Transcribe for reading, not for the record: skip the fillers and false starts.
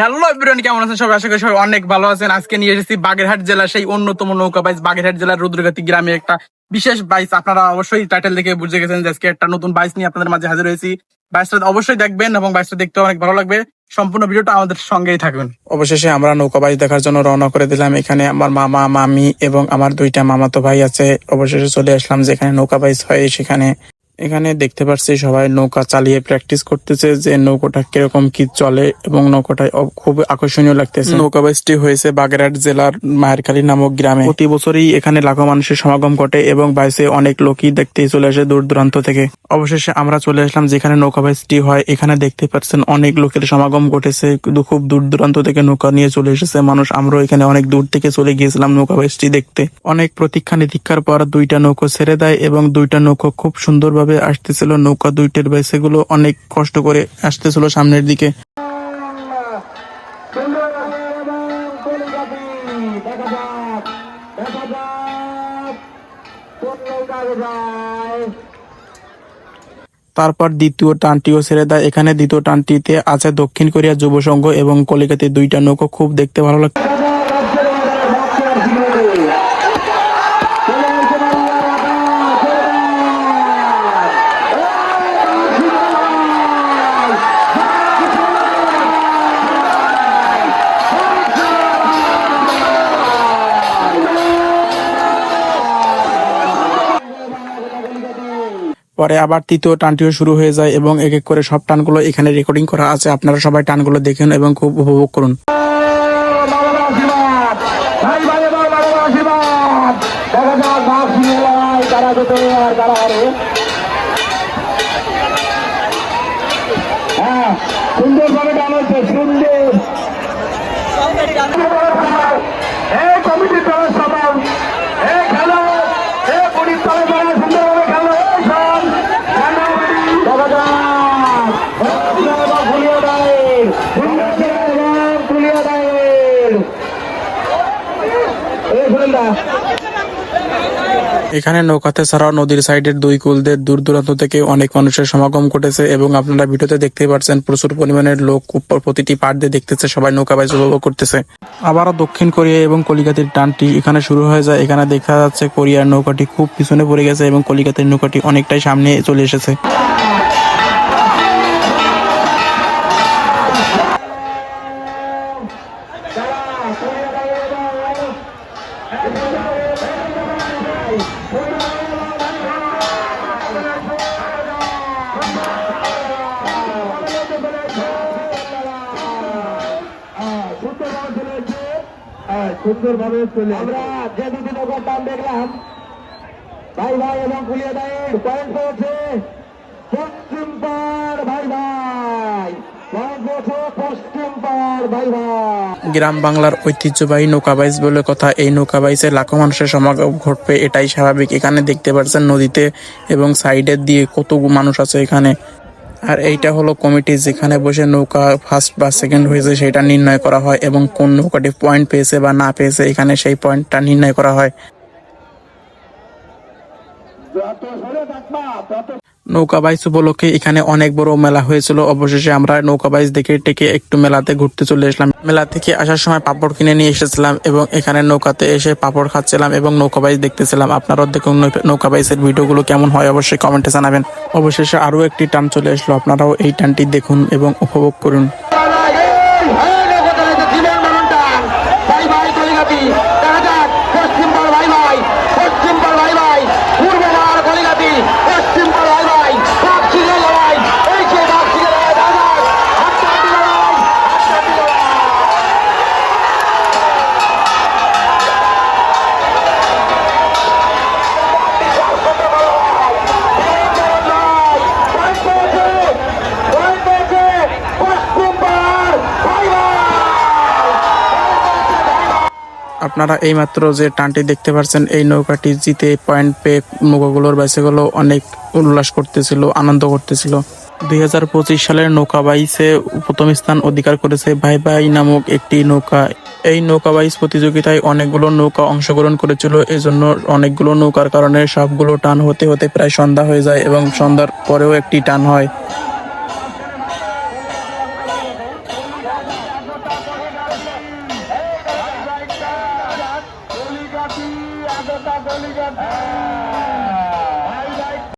Hello everyone, কেমন আছেন সবাই? আশা করি সবাই অনেক ভালো আছেন। আজকে নিয়ে এসেছি বাগেরহাট জেলার সেই অন্যতম নৌকা বাইচ, বাগেরহাট জেলার রুদ্রগাতি গ্রামে একটা বিশেষ বাইচ। আপনারা অবশ্যই টাইটেল দেখে বুঝে গেছেন যে আজকে একটা নতুন বাইচ নিয়ে আপনাদের মাঝে হাজির হয়েছি। বাইচটা অবশ্যই দেখবেন এবং বাইচটা দেখতে অনেক ভালো লাগবে। সম্পূর্ণ ভিডিওটা আমাদের সঙ্গেই থাকবেন। অবশেষে আমরা নৌকা বাইচ দেখার জন্য রওনা করে দিলাম। এখানে আমার মামা, মামি এবং আমার দুইটা মামাতো ভাই আছে। অবশেষে চলে আসলাম যেখানে নৌকা বাইচ হয় সেখানে। এখানে দেখতে পাচ্ছি সবাই নৌকা চালিয়ে প্র্যাকটিস করতেছে যে নৌকাটা কিরকম কি চলে, এবং নৌকাটা খুব আকর্ষণীয় লাগতেছে। নৌকা বাইচটি হয়েছে বাগেরহাট জেলার মায়েরখালী নামক গ্রামে। প্রতি বছরই এখানে লাখো মানুষের সমাগম ঘটে এবং বাইচে অনেক লোকই দেখতে চলে আসে দূর দূরান্ত থেকে। অবশেষে আমরা চলে আসলাম যেখানে নৌকা বাইচটি হয়। এখানে দেখতে পাচ্ছেন অনেক লোকের সমাগম ঘটেছে, কিন্তু খুব দূর দূরান্ত থেকে নৌকা নিয়ে চলে এসেছে মানুষ। আমরাও এখানে অনেক দূর থেকে চলে গিয়েছিলাম নৌকা বাইচটি দেখতে। অনেক প্রতীক্ষা নিরীক্ষার পর দুইটা নৌকো ছেড়ে দেয় এবং দুইটা নৌকো খুব সুন্দরভাবে আসতেছিল। নৌকা দুইটার বাইসেগুলো অনেক কষ্ট করে আসতেছিল সামনের দিকে। তারপর দ্বিতীয় টানটিও ছেড়ে দেয়। এখানে দ্বিতীয় টানটিতে আছে দক্ষিণ কোরিয়া যুব সংঘ এবং কলিকাতার দুইটা নৌকো। খুব দেখতে ভালো লাগে। পরে আবার তৃতীয় টানটিও শুরু হয়ে যায় এবং এক এক করে সব টানগুলো এখানে রেকর্ডিং করা আছে। আপনারা সবাই টানগুলো দেখুন এবং খুব উপভোগ করুন। সুন্দরভাবে টান হচ্ছে, সুন্দর কমিটির দলের সবাই খেলো, পুলিশ দলের দ্বারা সুন্দরভাবে খেলো। এখানে নৌকাতে ছাড়াও নদীর সাইডের দুই কুলদের দূর দূরান্ত থেকে অনেক মানুষের সমাগম ঘটেছে এবং আপনারা ভিডিওতে দেখতে পাচ্ছেন প্রচুর পরিমাণের লোক প্রতিটি পাড় দিয়ে দেখতেছে, সবাই নৌকা বাইচ উপভোগ করতেছে। আবারও দক্ষিণ কোরিয়া এবং কলিকাতার টানটি এখানে শুরু হয়ে যায়। এখানে দেখা যাচ্ছে কোরিয়ার নৌকাটি খুব পিছনে পড়ে গেছে এবং কলিকাতার নৌকাটি অনেকটাই সামনে চলে এসেছে। সুন্দরভাবে চলে আমরা যে দুটি নৌকার টান দেখলাম, ভাই ভাই এবং কুলিয়া দায়ের পয়েন্ট পড়ছে পশ্চিম পাড়, ভাই ভাই পয়েন্ট পড়ছে পশ্চিম পাড়, ভাই ভাই। গ্রাম বাংলার ঐতিহ্যবাহী নৌকা বাইচ বলে কথা। এই নৌকা বাইচে লাখো মানুষের সমাগম ঘটবে, এটাই স্বাভাবিক। এখানে দেখতে পাচ্ছেন নদীতে এবং সাইডের দিয়ে কত মানুষ আছে এখানে। আর এইটা হলো কমিটি, যেখানে বসে নৌকা ফার্স্ট বা সেকেন্ড হয়েছে সেটা নির্ণয় করা হয় এবং কোন নৌকাটি পয়েন্ট পেয়েছে বা না পেয়েছে এখানে সেই পয়েন্টটা নির্ণয় করা হয়। নৌকা বাইচ উপলক্ষে এখানে অনেক বড় মেলা হয়েছিল। অবশেষে আমরা নৌকা বাইচ দেখে টেকে একটু মেলাতে ঘুরতে চলে আসলাম। মেলা থেকে আসার সময় পাপড় কিনে নিয়ে এসেছিলাম এবং এখানে নৌকাতে এসে পাপড় খাচ্ছিলাম এবং নৌকা বাইচ দেখতেছিলাম। আপনারাও দেখুন নৌকা বাইচের ভিডিওগুলো কেমন হয় অবশ্যই কমেন্টে জানাবেন। অবশেষে আরো একটি টান চলে আসলো, আপনারাও এই টানটি দেখুন এবং উপভোগ করুন। আপনারা এইমাত্র যে টানটি দেখতে পাচ্ছেন এই নৌকাটি জিতে পয়েন্ট পেয়ে নৌকাগুলোর বাইসেগুলো অনেক উল্লাস করতেছিল, আনন্দ করতেছিল। 2025 সালের নৌকা বাইচে প্রথম স্থান অধিকার করেছে ভাই ভাই নামক একটি নৌকা। এই নৌকা বাইচ প্রতিযোগিতায় অনেকগুলো নৌকা অংশগ্রহণ করেছিল, এজন্য অনেকগুলো নৌকার কারণে সবগুলো টান হতে হতে প্রায় সন্ধ্যা হয়ে যায় এবং সন্ধ্যার পরেও একটি টান হয়। তথা গলিগঞ্জ